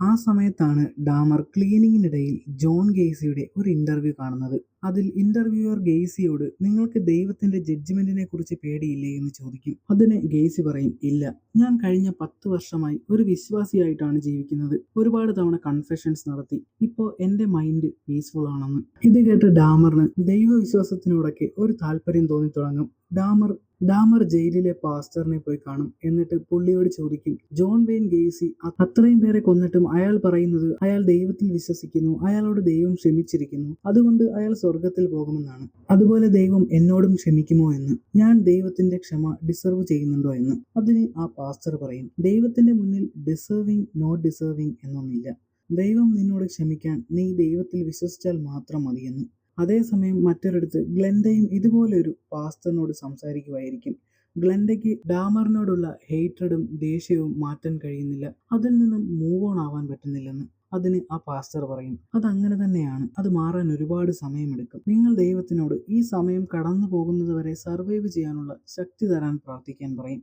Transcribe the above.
ആ സമയത്താണ് Dahmer ക്ലീനിങ്ങിനിടയിൽ John ഗെയ്സിയുടെ ഒരു ഇന്റർവ്യൂ കാണുന്നത്. അതിൽ ഇന്റർവ്യൂവർ ഗെയ്സിയോട് നിങ്ങൾക്ക് ദൈവത്തിന്റെ ജഡ്ജ്മെന്റിനെ കുറിച്ച് പേടിയില്ലേ എന്ന് ചോദിക്കും. അതിന് ഗെയ്സി പറയും, ഇല്ല, ഞാൻ കഴിഞ്ഞ 10 വർഷമായി ഒരു വിശ്വാസിയായിട്ടാണ് ജീവിക്കുന്നത്. ഒരുപാട് തവണ കൺഫെഷൻസ് നടത്തി. ഇപ്പോ എന്റെ മൈൻഡ് പീസ്ഫുൾ ആണെന്ന്. ഇത് കേട്ട് ഡാമറിന് ദൈവവിശ്വാസത്തിനോടൊക്കെ ഒരു താല്പര്യം തോന്നി തുടങ്ങും. ഡാമർ ഡാമർ ജയിലിലെ പാസ്റ്ററിനെ പോയി കാണും. എന്നിട്ട് പുള്ളിയോട് ചോദിക്കും, ജോൺ വെയിൻ ഗെയ്സി അത്രയും പേരെ കൊന്നിട്ടും അയാൾ പറയുന്നത് അയാൾ ദൈവത്തിൽ വിശ്വസിക്കുന്നു, അയാളോട് ദൈവം ക്ഷമിച്ചിരിക്കുന്നു, അതുകൊണ്ട് അയാൾ സ്വർഗത്തിൽ പോകുമെന്നാണ്. അതുപോലെ ദൈവം എന്നോടും ക്ഷമിക്കുമോ എന്ന്, ഞാൻ ദൈവത്തിന്റെ ക്ഷമ ഡിസർവ് ചെയ്യുന്നുണ്ടോ എന്ന്. അതിന് ആ പാസ്റ്റർ പറയും, ദൈവത്തിന്റെ മുന്നിൽ ഡിസേർവിങ് നോട്ട് ഡിസേർവിങ് എന്നൊന്നില്ല. ദൈവം നിന്നോട് ക്ഷമിക്കാൻ നീ ദൈവത്തിൽ വിശ്വസിച്ചാൽ മാത്രം മതിയെന്ന്. അതേസമയം മറ്റൊരിടത്ത് ഗ്ലെൻഡയും ഇതുപോലെ ഒരു പാസ്റ്ററിനോട് സംസാരിക്കുമായിരിക്കും. ഗ്ലെൻഡയ്ക്ക് ഡാമറിനോടുള്ള ഹേറ്റ്രഡും ദേഷ്യവും മാറ്റാൻ കഴിയുന്നില്ല, അതിൽ നിന്നും മൂവ് ഓൺ ആവാൻ പറ്റുന്നില്ലെന്ന്. അതിന് ആ പാസ്റ്റർ പറയും, അതങ്ങനെ തന്നെയാണ്, അത് മാറാൻ ഒരുപാട് സമയമെടുക്കും. നിങ്ങൾ ദൈവത്തിനോട് ഈ സമയം കടന്നു പോകുന്നത് വരെ സർവൈവ് ചെയ്യാനുള്ള ശക്തി തരാൻ പ്രാർത്ഥിക്കാൻ പറയും.